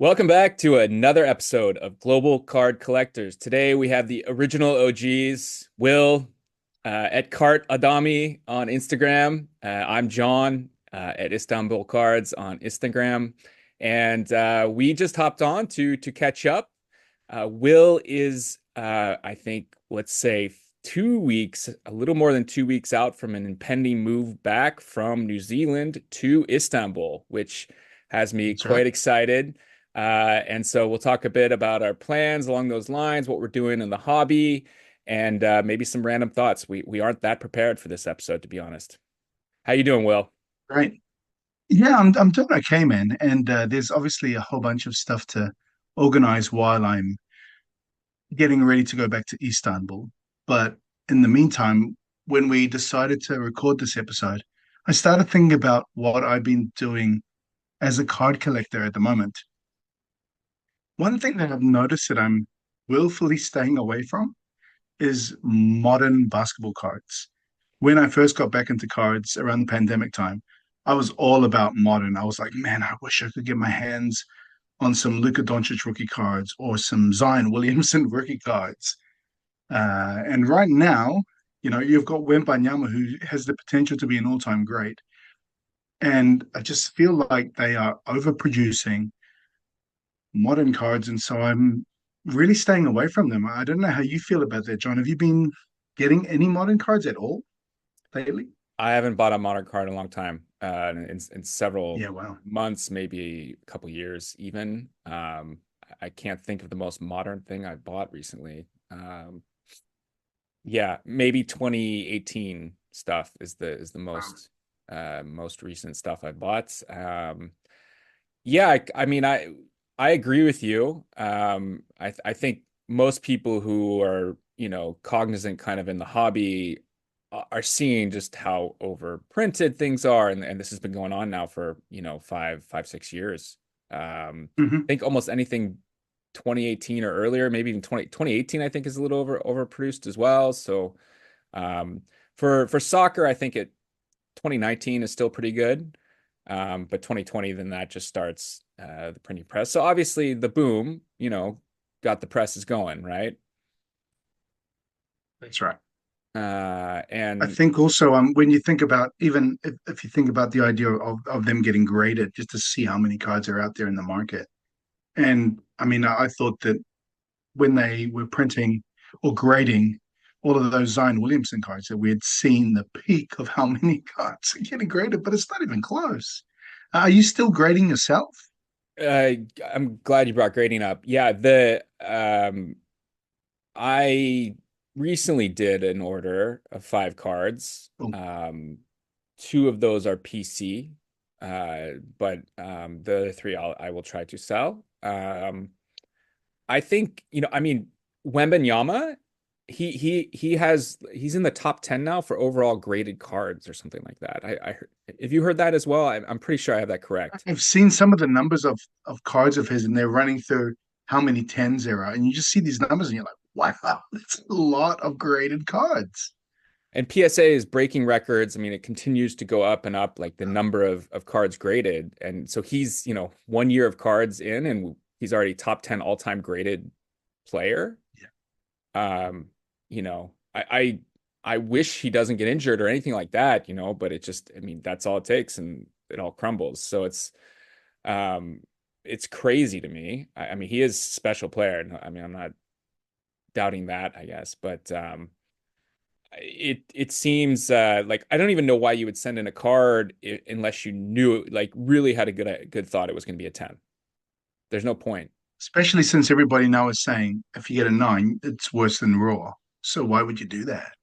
Welcome back to another episode of Global Card Collectors. Today we have the original OGs, Will at Cart Adami on Instagram. I'm John at Istanbul Cards on Instagram, and we just hopped on to catch up. Will is, I think, let's say 2 weeks, a little more than 2 weeks out from an impending move back from New Zealand to Istanbul, which has me That's right. quite excited. And so we'll talk a bit about our plans along those lines, what we're doing in the hobby, and maybe some random thoughts. We aren't that prepared for this episode, to be honest. How you doing, Will? Great. Yeah, I'm doing okay, man. And there's obviously a whole bunch of stuff to organize while I'm getting ready to go back to Istanbul. But in the meantime, when we decided to record this episode, I started thinking about what I've been doing as a card collector at the moment. One thing that I've noticed that I'm willfully staying away from is modern basketball cards. When I first got back into cards around the pandemic time, I was all about modern. I was like, man, I wish I could get my hands on some Luka Doncic rookie cards or some Zion Williamson rookie cards. And right now, you've got Wembanyama, who has the potential to be an all-time great. And I just feel like they are overproducing modern cards, and so I'm really staying away from them. I don't know how you feel about that, John. Have you been getting any modern cards at all lately? I haven't bought a modern card in a long time, in several Yeah, wow. months, maybe a couple years even. I can't think of the most modern thing I bought recently. Yeah, maybe 2018 stuff is the Wow. most recent stuff I bought. Yeah, I mean I agree with you. I think most people who are, cognizant kind of in the hobby are seeing just how overprinted things are, and this has been going on now for, 6 years. I Hmm. think almost anything 2018 or earlier, maybe even 2018, I think is a little overproduced as well. So um, for soccer, I think 2019 is still pretty good. But 2020, then that just starts the printing press. So obviously the boom, got the presses going, right? That's right. I And think also when you think about even if you think about the idea of them getting graded just to see how many cards are out there in the market. And I mean, I thought that when they were printing or grading all of those Zion Williamson cards that we had seen the peak of how many cards are getting graded, but it's not even close. Are you still grading yourself? uh, I'm glad you brought grading up. Yeah, the I recently did an order of 5 cards. Oh, Two of those are PC, but the other three I will try to sell. I think, I mean, Wembanyama, he's in the top 10 now for overall graded cards or something like that. I heard, if you heard that as well, I'm pretty sure I have that correct. I've seen some of the numbers of cards of his, and they're running through how many tens there are, and you just see these numbers, and you're like, wow, that's a lot of graded cards. And PSA is breaking records. I mean, it continues to go up and up, like the number of cards graded. And so he's, 1 year of cards in, and he's already top 10 all-time graded player. Yeah, Um, I wish he doesn't get injured or anything like that, but it just, I mean, that's all it takes and it all crumbles. So um it's crazy to me. I mean, he is a special player. I mean, I'm not doubting that, I guess, but it seems like I don't even know why you would send in a card unless you knew, like, really had a good thought it was going to be a 10. There's no point. especially since everybody now is saying if you get a nine, it's worse than raw. So why would you do that?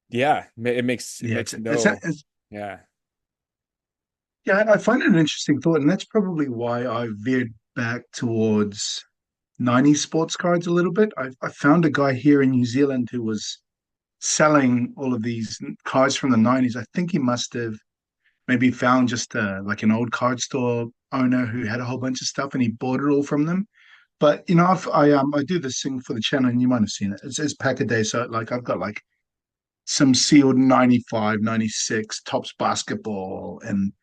Yeah, it makes it Yeah, makes no. it's Yeah. yeah, I find it an interesting thought, and that's probably why I veered back towards 90s sports cards a little bit. I found a guy here in New Zealand who was selling all of these cards from the 90s. I think he must have maybe found just like an old card store owner who had a whole bunch of stuff and he bought it all from them. But I do this thing for the channel and you might have seen it. It's pack a day. So like I've got like some sealed 95, 96 Tops basketball. And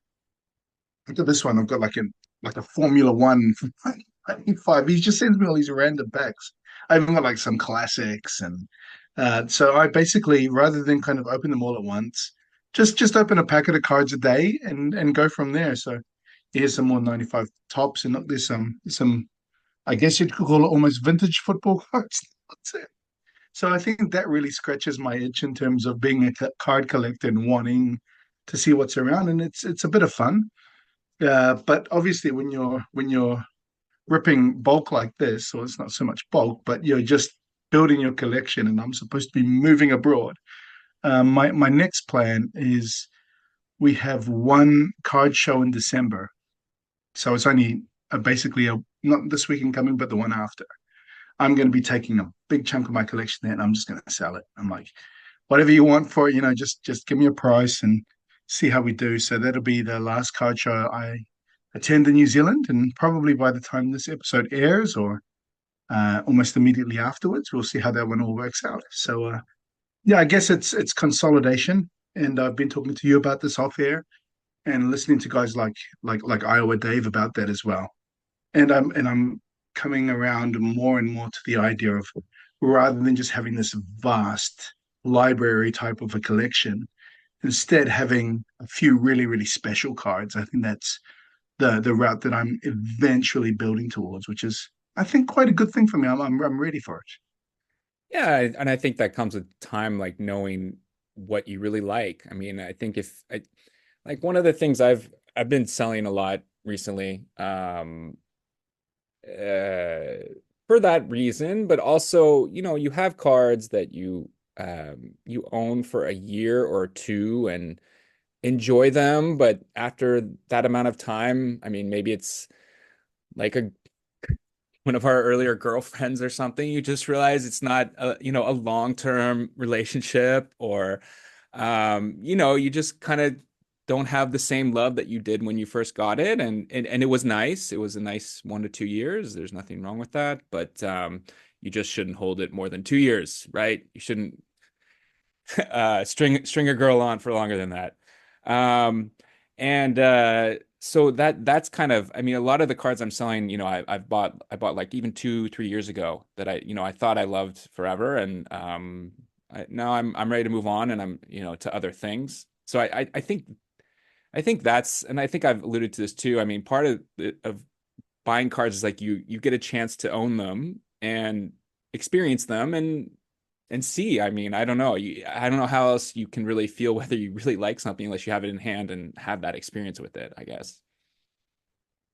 look at this one. I've got like like a Formula One from 1995. He just sends me all these random packs. I even got like some classics, and so I basically, rather than kind of open them all at once, just open a packet of cards a day and go from there. So here's some more 95 tops, and look, there's some I guess you'd call it almost vintage football cards. That's it. So I think that really scratches my itch in terms of being a card collector and wanting to see what's around, and it's a bit of fun. But obviously, when you're ripping bulk like this, or it's not so much bulk, but you're just building your collection, and I'm supposed to be moving abroad. My next plan is we have one card show in December, so it's only basically a not this weekend coming, but the one after. I'm going to be taking a big chunk of my collection there, and I'm just going to sell it. I'm like, whatever you want for it, just give me a price and see how we do. So that'll be the last card show I attend in New Zealand, and probably by the time this episode airs, or almost immediately afterwards, we'll see how that one all works out. So yeah, I guess it's consolidation, and I've been talking to you about this off air, and listening to guys like Iowa Dave about that as well. And I'm coming around more and more to the idea of, rather than just having this vast library type of a collection, instead having a few really, really special cards. I think that's the route that I'm eventually building towards, which is, I think, quite a good thing for me. I'm ready for it. Yeah, and I think that comes with time, like knowing what you really like. I mean, I think if I like one of the things I've been selling a lot recently, for that reason, but also, you have cards that you own for a year or two and enjoy them, but after that amount of time, I mean, maybe it's like a one of our earlier girlfriends or something, you just realize it's not a long-term relationship, or you just kind of don't have the same love that you did when you first got it. And it was nice. It was a nice 1 to 2 years. There's nothing wrong with that, but you just shouldn't hold it more than 2 years, right? You shouldn't string a girl on for longer than that. Um, and so that's kind of, I mean, a lot of the cards I'm selling, I bought like even 2, 3 years ago that I thought I loved forever, and now I'm ready to move on, and I'm to other things. So I think that's, and I think I've alluded to this too. I mean, part of buying cards is like you get a chance to own them and experience them and see. I mean, I don't know. I don't know how else you can really feel whether you really like something unless you have it in hand and have that experience with it, I guess.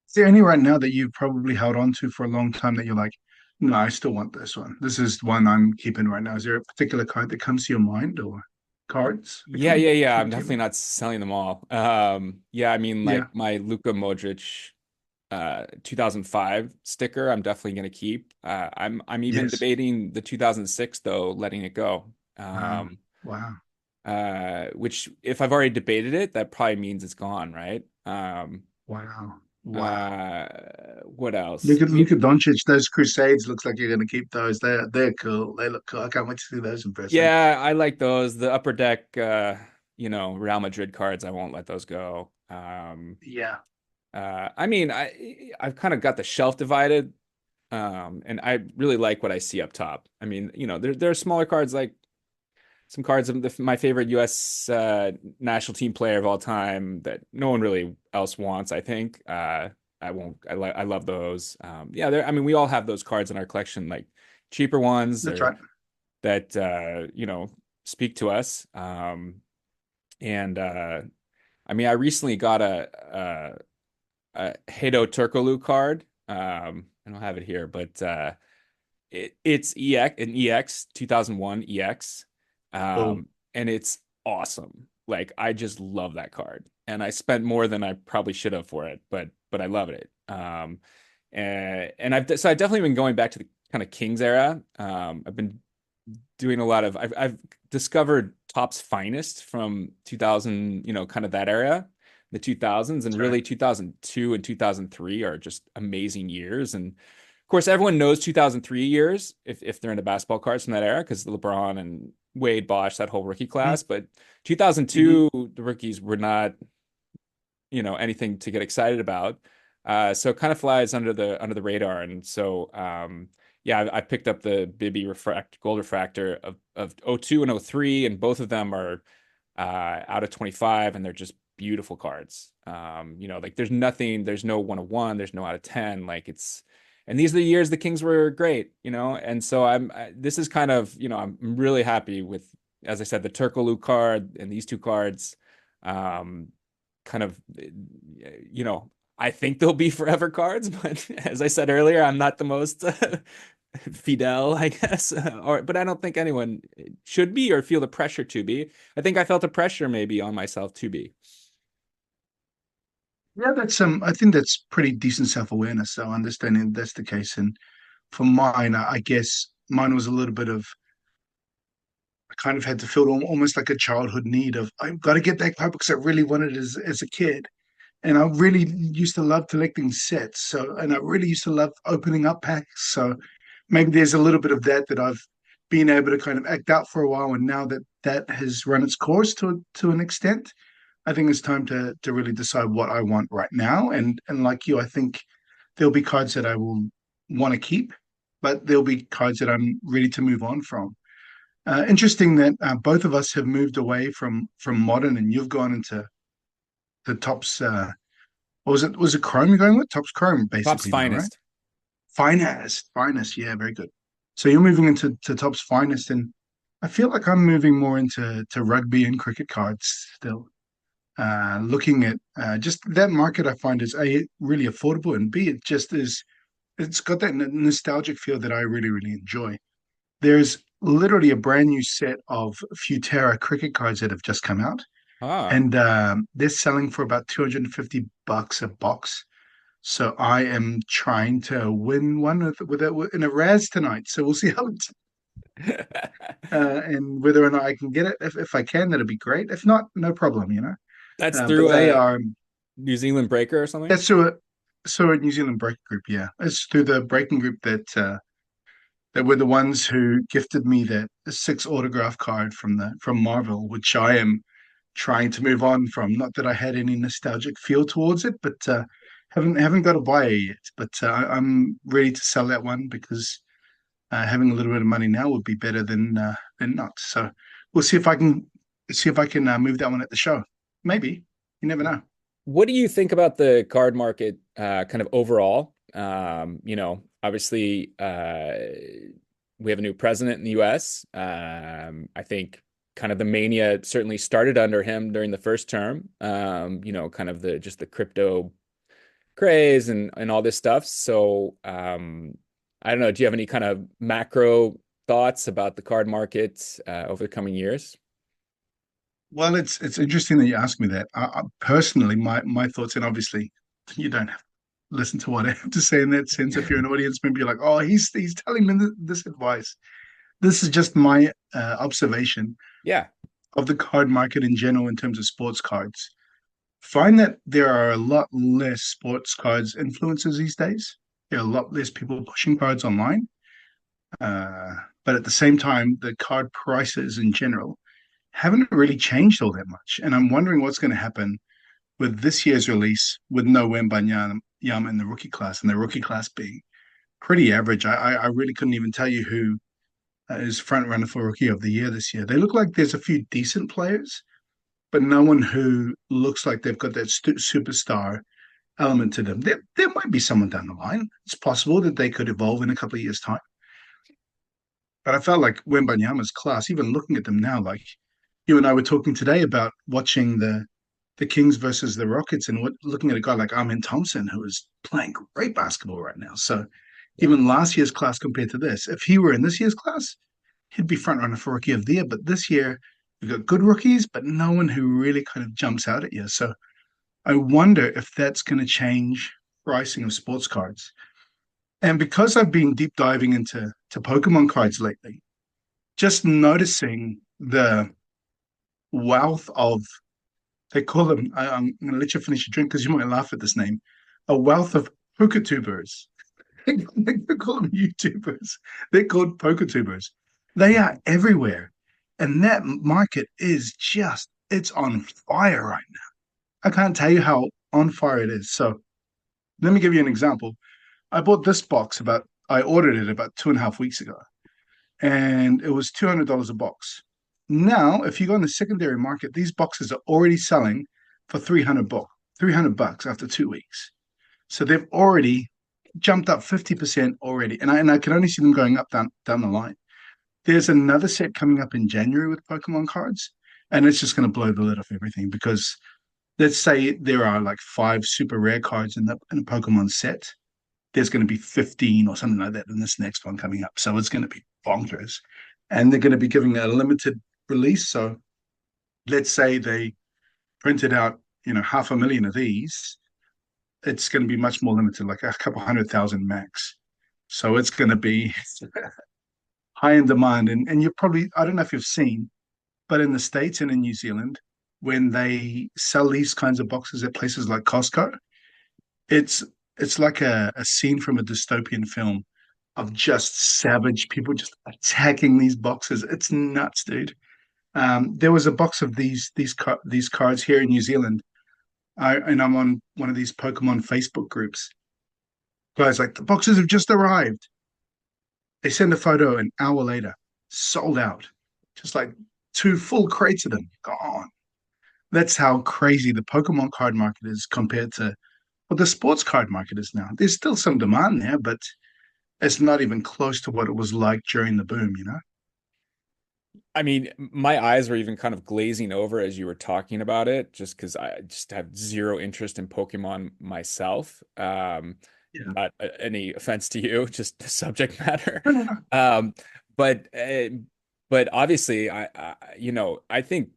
Is there any right now that you've probably held on to for a long time that you're like, no, I still want this one. This is one I'm keeping right now. Is there a particular card that comes to your mind, or cards, Yeah, actually, yeah, yeah. come I'm to your definitely mind? not selling them all. Yeah, I mean, Yeah. like my Luka Modric 2005 sticker, I'm definitely gonna keep. I'm even Yes. debating the 2006 though, letting it go. Wow. Wow. Which if I've already debated it, that probably means it's gone, right? Wow. Wow. Uh, what else? Look at I mean, Luka Doncic. Those Crusades looks like you're going to keep those. They're cool. They look cool. I can't wait to see those in person. yeah, I like those. The upper deck, Real Madrid cards, I won't let those go. Yeah. I mean, I've kind of got the shelf divided, and I really like what I see up top. I mean, there are smaller cards, like some cards of my favorite U.S. National team player of all time that no one really else wants, I think. I won't. I love those. Yeah, I mean, we all have those cards in our collection, like cheaper ones That's or right. that speak to us. And I mean, I recently got a Hedo Turkoglu card. I don't have it here, but it's EX 2001 EX, Cool. and it's awesome. Like I just love that card, and I spent more than I probably should have for it, but I love it. And I've definitely been going back to the kind of Kings era. I've been doing a lot of I've discovered Topps Finest from 2000, kind of that era, the 2000s, and That's right. really 2002 and 2003 are just amazing years. And of course, everyone knows 2003 years if they're into basketball cards from that era because LeBron and Wade, Bosh, that whole rookie class. But Mm-hmm. 2002, the rookies were not, anything to get excited about. So it kind of flies under the radar. And so yeah, I picked up the Bibby Gold Refractor of '02 and '03, and both of them are out of 25, and they're just beautiful cards. Like there's no 1 of 1, there's no out of 10. And these are the years the Kings were great, and so this is kind of, I'm really happy with, as I said, the Turkoglu card and these two cards. Um, kind of, I think they'll be forever cards, but as I said earlier, I'm not the most Fidel, I guess, but I don't think anyone should be or feel the pressure to be. I think I felt the pressure maybe on myself to be. Yeah, that's I think that's pretty decent self-awareness. So understanding that's the case. And for mine, I guess mine was a little bit of I kind of had to feel almost like a childhood need of I've got to get that card because I really wanted it as a kid. And I really used to love collecting sets. So, and I really used to love opening up packs. So maybe there's a little bit of that I've been able to kind of act out for a while. And now that that has run its course to an extent, I think it's time to really decide what I want right now. And like you, I think there'll be cards that I will want to keep, but there'll be cards that I'm ready to move on from. Interesting that both of us have moved away from modern, and you've gone into the tops. What was it? Was it Chrome you're going with? Tops Chrome, Topps basically now, right? finest. Finest. Yeah, very good. So you're moving into Tops Finest, and I feel like I'm moving more into to rugby and cricket cards still. Looking at just that market, I find is A, really affordable, and B, it just is. It's got that nostalgic feel that I really, really enjoy. There's literally a brand new set of Futera cricket cards that have just come out, Ah, and they're selling for about $250 a box. So I am trying to win one in a Raz tonight. So we'll see how it's and whether or not I can get it. If I can, that'd be great. If not, no problem. that's But through they a are New Zealand Breaker or something. that's through a New Zealand Breaking Group. Yeah, it's through the Breaking Group that were the ones who gifted me that six autograph card from Marvel, which I am trying to move on from. Not that I had any nostalgic feel towards it, but haven't got a buyer yet. But I'm ready to sell that one because having a little bit of money now would be better than not. So we'll see if I can move that one at the show. Maybe you never know. What do you think about the card market, kind of overall? Obviously, we have a new president in the US. I think kind of the mania certainly started under him during the first term. Kind of the just the crypto craze and all this stuff. So, I don't know. Do you have any kind of macro thoughts about the card market over the coming years? Well, it's interesting that you ask me that. Personally, my thoughts, and obviously you don't have to listen to what I have to say in that sense. If you're an audience member, you're like, oh, he's telling me this advice. This is just my observation Yeah. of the card market in general in terms of sports cards. Find that there are a lot less sports cards influencers these days. There are a lot less people pushing cards online. Uh, but at the same time, the card prices in general haven't really changed all that much. And I'm wondering what's going to happen with this year's release with no Wembanyama in the rookie class, and the rookie class being pretty average. I really couldn't even tell you who is front runner for rookie of the year this year. They look like there's a few decent players, but no one who looks like they've got that superstar element to them. There might be someone down the line. It's possible that they could evolve in a couple of years' time. But I felt like Wembanyama's class, even looking at them now, like you and I were talking today about watching the Kings versus the Rockets and looking at a guy like Amin Thompson, who is playing great basketball right now. So Yeah. even last year's class compared to this, if he were in this year's class, he'd be front runner for rookie of the year. But this year, you've got good rookies, but no one who really kind of jumps out at you. So I wonder if that's going to change pricing of sports cards. And because I've been deep diving into Pokemon cards lately, just noticing the wealth of they call them. I'm going to let you finish your drink because you might laugh at this name. A wealth of Poketubers. They call them YouTubers. They're called Poketubers. They are everywhere, and that market is it's on fire right now. I can't tell you how on fire it is. So Let me give you an example. I bought this box I ordered it about 2.5 weeks ago, and it was $200 a box. Now, if you go on the secondary market, these boxes are already selling for 300 bucks after 2 weeks. So they've already jumped up 50% already. And I can only see them going up down the line. There's another set coming up in January with Pokemon cards, and it's just going to blow the lid off everything because let's say there are like five super rare cards in a Pokemon set. There's going to be 15 or something like that in this next one coming up. So it's going to be bonkers. And they're going to be giving a limited release. So let's say they printed out, 500,000 of these. It's going to be much more limited, like a couple 100,000 max. So it's going to be high in demand. And you're probably, I don't know if you've seen, but in the States and in New Zealand, when they sell these kinds of boxes at places like Costco, it's it's like a scene from a dystopian film of just savage people just attacking these boxes. It's nuts, dude. There was a box of these cards here in New Zealand. And I'm on one of these Pokemon Facebook groups. Guys, like the boxes have just arrived. They send a photo an hour later, sold out. Just like two full crates of them gone. That's how crazy the Pokemon card market is compared to what the sports card market is now. There's still some demand there, but it's not even close to what it was like during the boom, you know? I mean, my eyes were even kind of glazing over as you were talking about it, just because I just have zero interest in Pokemon myself. Yeah. Not any offense to you, just the subject matter. No, no, no. Um, but but obviously, I think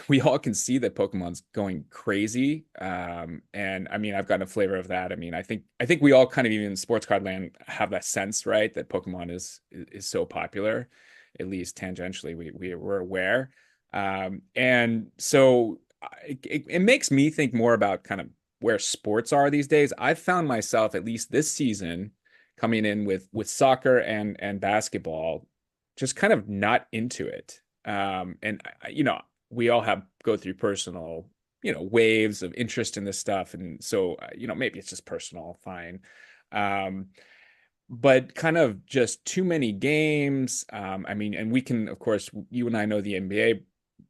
we all can see that Pokemon's going crazy. And I mean, I've gotten a flavor of that. I mean, I think we all kind of even in sports card land have that sense, right? That Pokemon is so popular, at least tangentially, we're aware. And so it makes me think more about kind of where sports are these days. I've found myself, at least this season, coming in with soccer and basketball, just kind of not into it. And we all have go through personal, waves of interest in this stuff. And so, maybe it's just personal, fine. Um, but kind of just too many games. I mean, and we can, of course, you and I know the NBA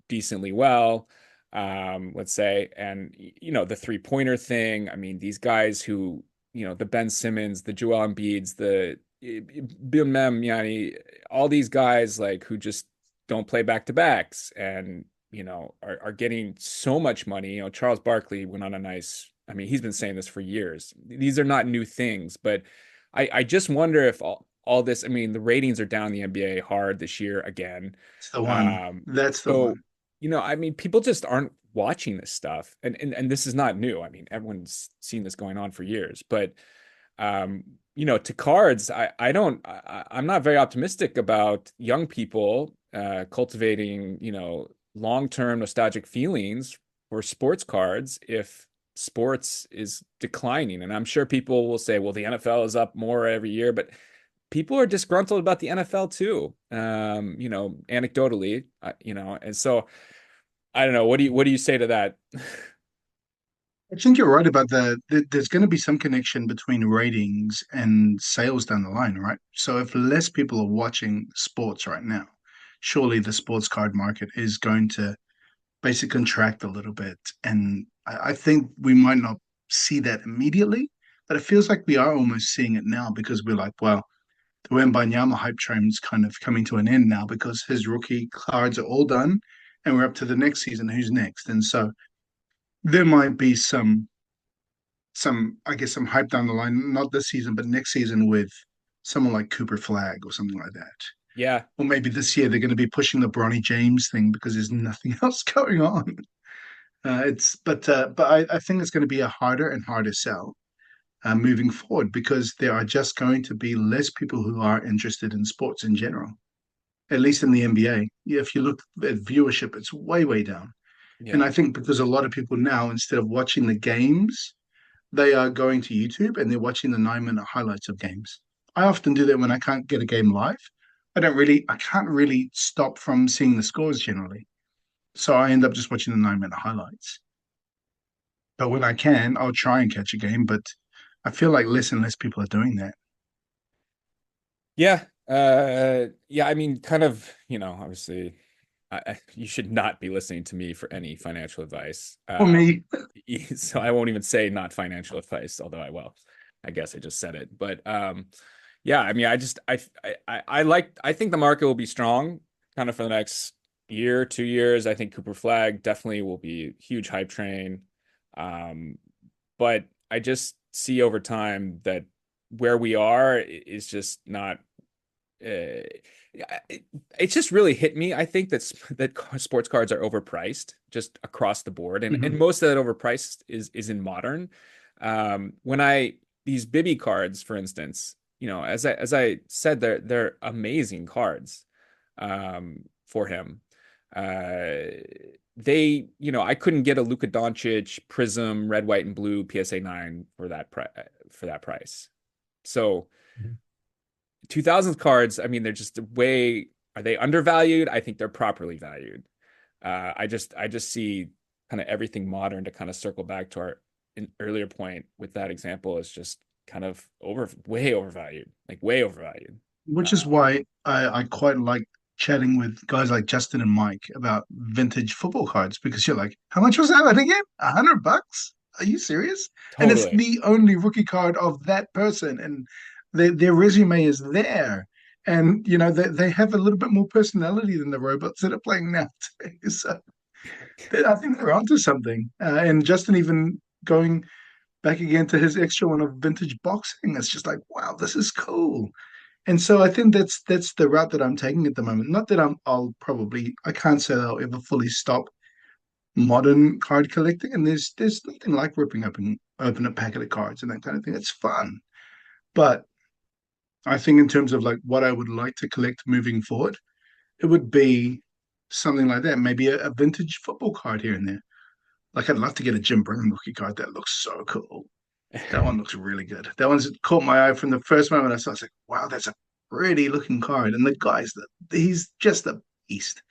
decently well, let's say, and the three-pointer thing. I mean, these guys who, the Ben Simmons, the Joel Embiids, the Bill Mem, yani, all these guys like who just don't play back to backs and are getting so much money. Charles Barkley went on a nice. I mean, he's been saying this for years. These are not new things, but I just wonder if all this. I mean, the ratings are down in the NBA hard this year again. It's the one. Um, That's the so one. I mean, people just aren't watching this stuff, and this is not new. I mean, everyone's seen this going on for years, but um, to cards, I'm not very optimistic about young people cultivating, long-term nostalgic feelings for sports cards if sports is declining. And I'm sure people will say, well, the NFL is up more every year, but people are disgruntled about the NFL too. Anecdotally, and so I don't know. What do you say to that? I think you're right about there's going to be some connection between ratings and sales down the line, right? So if less people are watching sports right now, surely the sports card market is going to basically contract a little bit. And I think we might not see that immediately, but it feels like we are almost seeing it now because we're like, well, the Wembanyama hype train's kind of coming to an end now because his rookie cards are all done and we're up to the next season. Who's next? And so there might be some I guess some hype down the line, not this season, but next season with someone like Cooper Flag or something like that. Yeah, Or maybe this year they're going to be pushing the Bronny James thing because there's nothing else going on. But I think it's going to be a harder and harder sell moving forward because there are just going to be less people who are interested in sports in general, at least in the NBA. Yeah, if you look at viewership, it's way down. And yeah. I think because a lot of people now, instead of watching the games, they are going to YouTube and they're watching the 9 minute highlights of games. I often do that when I can't get a game live. I can't really stop from seeing the scores generally. So I end up just watching the 9 minute highlights. But when I can, I'll try and catch a game. But I feel like less and less people are doing that. Yeah. Yeah, I mean, kind of, obviously, you should not be listening to me for any financial advice. For me, So I won't even say not financial advice, although I guess I just said it. But yeah, I mean, I think the market will be strong kind of for the next year, 2 years. I think Cooper Flag definitely will be a huge hype train. Um, but I just see over time that where we are is just not it's just really hit me. I think that sports cards are overpriced just across the board, and Mhm. most of that overpriced is in modern. When I these Bibby cards, for instance, as I said, they're amazing cards for him. Uh, I couldn't get a Luka Doncic Prism Red, White, and Blue PSA 9 for that price. So 2000s cards, I mean, they're just way, are they undervalued? I think they're properly valued. I just see kind of everything modern to kind of circle back to our earlier point with that example is just kind of way overvalued, like way overvalued. Which is Uh, why I quite like chatting with guys like Justin and Mike about vintage football cards because you're like, how much was that again? $100? Are you serious? And it's totally, the only rookie card of that person, and their resume is there. And they have a little bit more personality than the robots that are playing now too. So I think they're onto something. And Justin even going back again to his extra one of vintage boxing. It's just like, wow, this is cool. And so I think that's the route that I'm taking at the moment. Not that I can't say that I'll ever fully stop modern card collecting. And there's nothing like ripping open a packet of cards and that kind of thing. It's fun. But I think in terms of like what I would like to collect moving forward, it would be something like that. Maybe a vintage football card here and there. Like I'd love to get a Jim Brown rookie card. That looks so cool. That one looks really good. That one's caught my eye from the first moment I saw it. I was like, wow, that's a pretty looking card. And the guy's he's just a beast.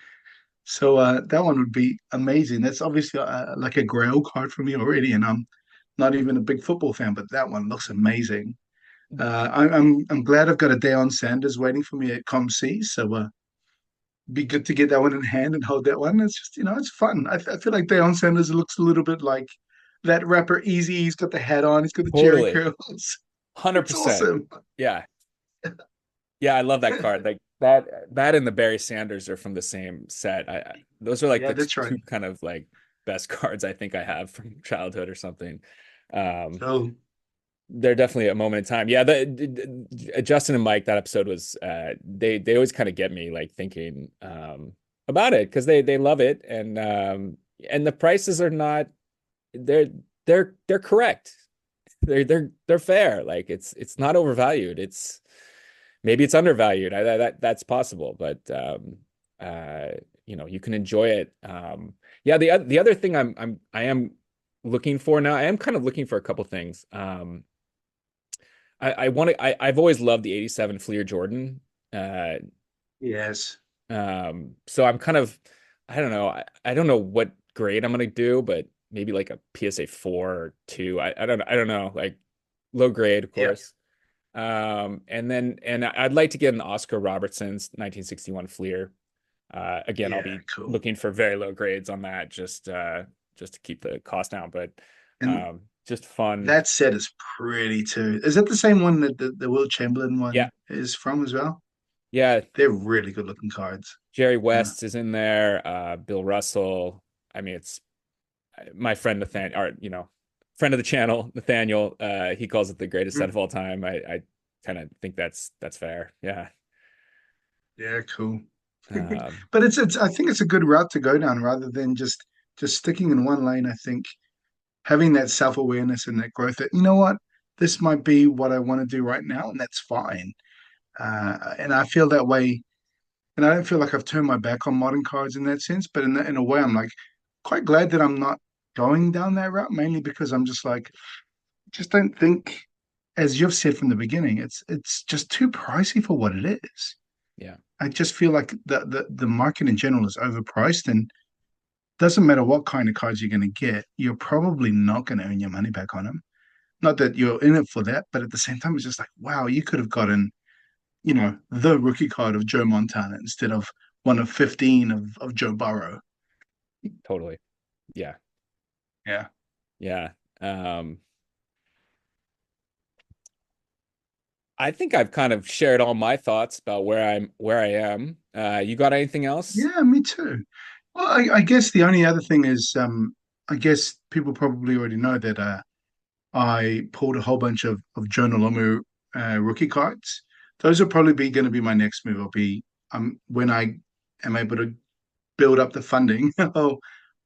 So that one would be amazing. That's obviously like a grail card for me already, and I'm not even a big football fan, but that one looks amazing. I'm glad I've got a Deion Sanders waiting for me at ComC, so be good to get that one in hand and hold that one. It's just it's fun. I feel like Deion Sanders looks a little bit like that rapper Easy. He's got the hat on, he's got the Jerry totally, curls. 100%. It's awesome. Yeah. Yeah, I love that card. Like that and the Barry Sanders are from the same set. Those are like Yeah, the that's right. two kind of like best cards I think I have from childhood or something. Um, So they're definitely a moment in time. Yeah, Justin and Mike, that episode was they always kind of get me like thinking about it because they love it and the prices are not they're they're correct. They're fair. Like it's not overvalued. Maybe it's undervalued. That's possible, but uh, you can enjoy it. Yeah, the other thing I am looking for now, I am kind of looking for a couple things. I want to. I've always loved the '87 Fleer Jordan. Uh, yes. so I'm kind of, I don't know. I don't know what grade I'm gonna do, but maybe like a PSA 4 or 2. I don't know. Like low grade, of Yeah. course. And I'd like to get an Oscar Robertson's 1961 Fleer. Again, I'll Yeah, be cool. looking for very low grades on that, just to keep the cost down. But And just fun. that set is pretty too. Is that the same one that the Will Chamberlain Yeah, one is from as well? yeah. They're really good looking cards. Jerry Yeah. West is in there. Bill Russell. I mean, it's my friend Nathaniel, or friend of the channel, Nathaniel. He calls it the greatest set Mm. of all time. I kind of think that's fair. Yeah. Yeah, cool. Um, But it's I think it's a good route to go down rather than just sticking in one lane. I think having that self-awareness and that growth that, you know what, this might be what I want to do right now, and that's fine. And I feel that way, and I don't feel like I've turned my back on modern cards in that sense, but in a way, I'm like quite glad that I'm not going down that route, mainly because I'm just like, just don't think, as you've said from the beginning, it's just too pricey for what it is. yeah. I just feel like the market in general is overpriced, and doesn't matter what kind of cards you're going to get, you're probably not going to earn your money back on them. Not that you're in it for that, but at the same time, it's just like, wow, you could have gotten, the rookie card of Joe Montana instead of one of 15 of Joe Burrow. Totally. Yeah. Yeah. Yeah. Um, I think I've kind of shared all my thoughts about where I am. You got anything else? Yeah, me too. Well, I guess the only other thing is, I guess people probably already know that I pulled a whole bunch of Jonah Lomu rookie cards. Those will probably be going to be my next move. I'll be when I am able to build up the funding,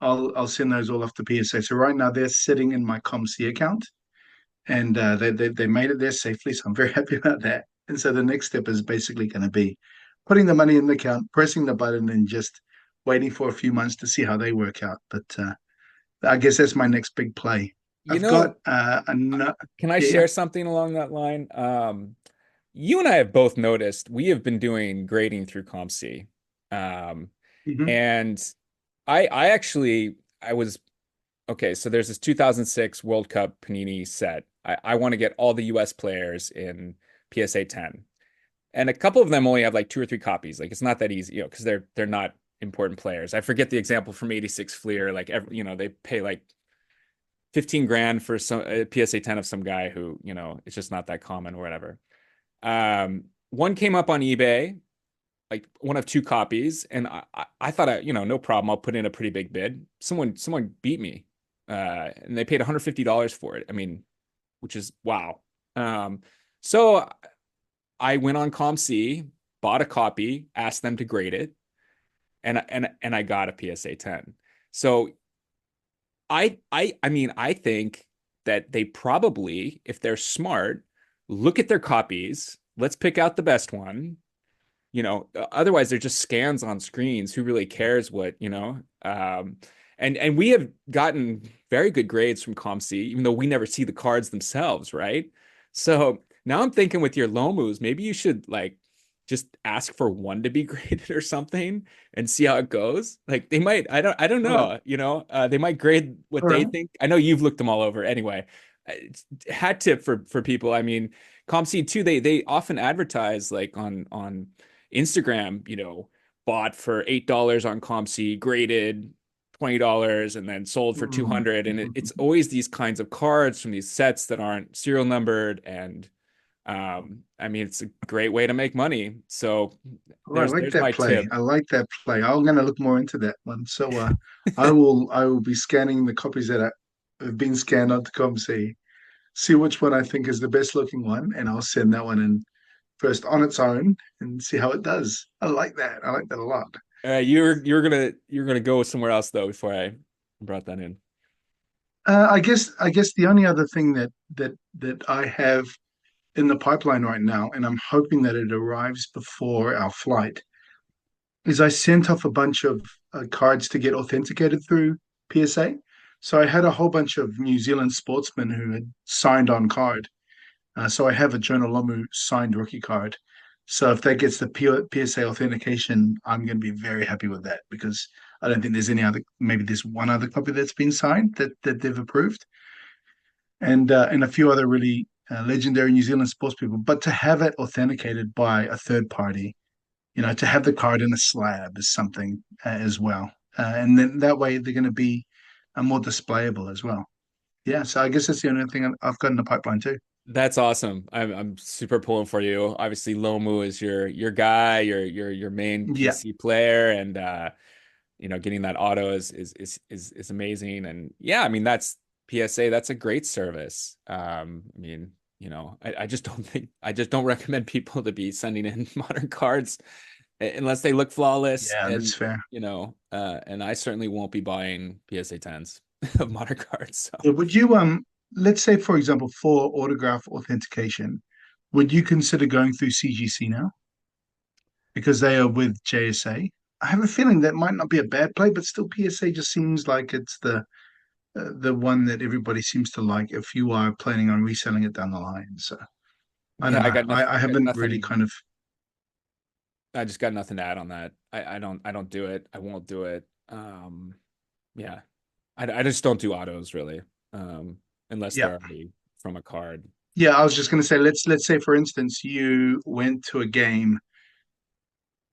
I'll send those all off to PSA. So right now they're sitting in my ComC account, and they made it there safely. So I'm very happy about that. And so the next step is basically going to be putting the money in the account, pressing the button, and just waiting for a few months to see how they work out. But I guess that's my next big play. You I've got know, a can I yeah, yeah. share something along that line? You and I have both noticed we have been doing grading through ComC. Um, Hmm. and I actually I was okay, so there's this 2006 World Cup Panini set. I want to get all the US players in PSA 10. And a couple of them only have like two or three copies. Like it's not that easy, because they're not important players. I forget the example from 86 Fleer. Like they pay like 15 grand for some PSA 10 of some guy who, it's just not that common or whatever. One came up on eBay, like one of two copies, and I thought, no problem. I'll put in a pretty big bid. Someone beat me, and they paid $150 for it. I mean, which is wow. Um, so I went on ComC, bought a copy, asked them to grade it, and I got a PSA 10. So I mean, I think that they probably, if they're smart, look at their copies. Let's pick out the best one. Otherwise they're just scans on screens. Who really cares and we have gotten very good grades from ComC, even though we never see the cards themselves, right? So now I'm thinking with your Lomus, maybe you should like just ask for one to be graded or something and see how it goes. Like they might, I don't All right, know, they might grade what all they right. think. I know you've looked them all over anyway. Hat tip for people. I mean, ComC too, they often advertise like on Instagram, bought for $8 on ComC, graded $20, and then sold for Mm. 200. And it's always these kinds of cards from these sets that aren't serial numbered. And I mean, it's a great way to make money. So Oh, I like there's that my play. tip. I like that play. I'm going to look more into that one. So I will be scanning the copies that have been scanned onto ComC, see which one I think is the best looking one, and I'll send that one in first on its own and see how it does. I like that. I like that a lot. You're gonna go somewhere else though before I brought that in. I guess the only other thing that I have in the pipeline right now, and I'm hoping that it arrives before our flight, is I sent off a bunch of cards to get authenticated through PSA. So I had a whole bunch of New Zealand sportsmen who had signed on card. So I have a Jonah Lomu signed rookie card. So if that gets the PSA authentication, I'm going to be very happy with that because I don't think there's any other. Maybe there's one other copy that's been signed that they've approved, and a few other really legendary New Zealand sports people. But to have it authenticated by a third party, to have the card in a slab is something as well. And then that way they're going to be more displayable as well. Yeah, so I guess that's the only thing I've got in the pipeline too. That's awesome. I'm super pulling for you. Obviously, Lomu is your guy, your main Yeah, PC player, and getting that auto is amazing. And yeah, I mean that's PSA. That's a great service. I mean, I just don't recommend people to be sending in modern cards unless they look flawless. yeah, that's And fair. and I certainly won't be buying PSA 10s of modern cards. So. Yeah, would you let's say for example for autograph authentication, would you consider going through CGC now because they are with JSA? I have a feeling that might not be a bad play, but still PSA just seems like it's the one that everybody seems to like if you are planning on reselling it down the line. So I Yeah, don't know. I I got haven't really nothing. kind of. I just got nothing to add on that. I don't do it. I won't do it. Yeah. I just don't do autos really. Unless Yeah. they're already from a card. Yeah, I was just going to say, let's say for instance, you went to a game.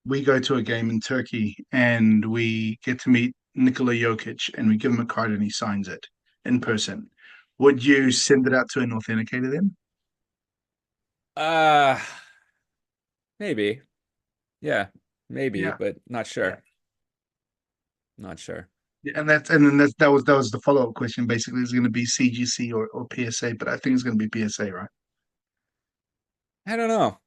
We go to a game in Turkey, and we get to meet Nikola Jokic, and we give him a card, and he signs it in person. Would you send it out to an authenticator then? Uh, maybe. Yeah, maybe, Yeah, but not yeah. sure. Not sure. Yeah, and then that was the follow-up question. Basically, is it going to be CGC or PSA? But I think it's going to be PSA, right? I don't know. I don't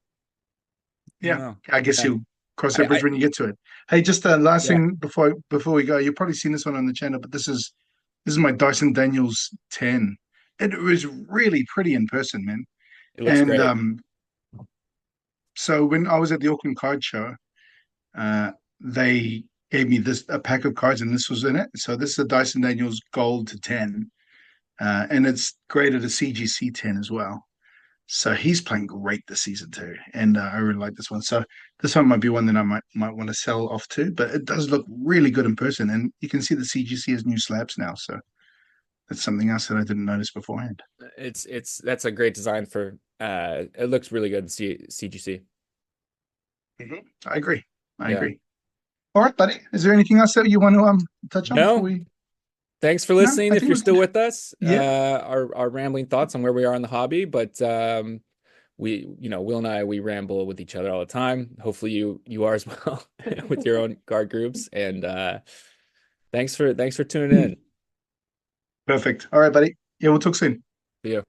Yeah, know. I guess Yeah. you'll cross that bridge I when you get to it. Hey, just last yeah, thing before we go, you've probably seen this one on the channel, but this is my Dyson Daniels 10. It was really pretty in person, man. it looks And great. so when I was at the Auckland Card Show, they gave me this a pack of cards, and this was in it. So this is a Dyson Daniels Gold to 10, and it's graded a CGC 10 as well. So he's playing great this season too, and I really like this one. So this one might be one that I might want to sell off too, but it does look really good in person, and you can see the CGC has new slabs now. So that's something else that I didn't notice beforehand. It's that's a great design for it looks really good in CGC. I agree. I Yeah. agree. All right, buddy. Is there anything else that you want to touch on before No, we? thanks for No, listening I if think you're we're still good. with us. Yeah. Our rambling thoughts on where we are in the hobby, but we, Will and I, we ramble with each other all the time. Hopefully you are as well with your own card groups. And thanks for tuning in. Perfect. All right, buddy. Yeah, we'll talk soon. See you.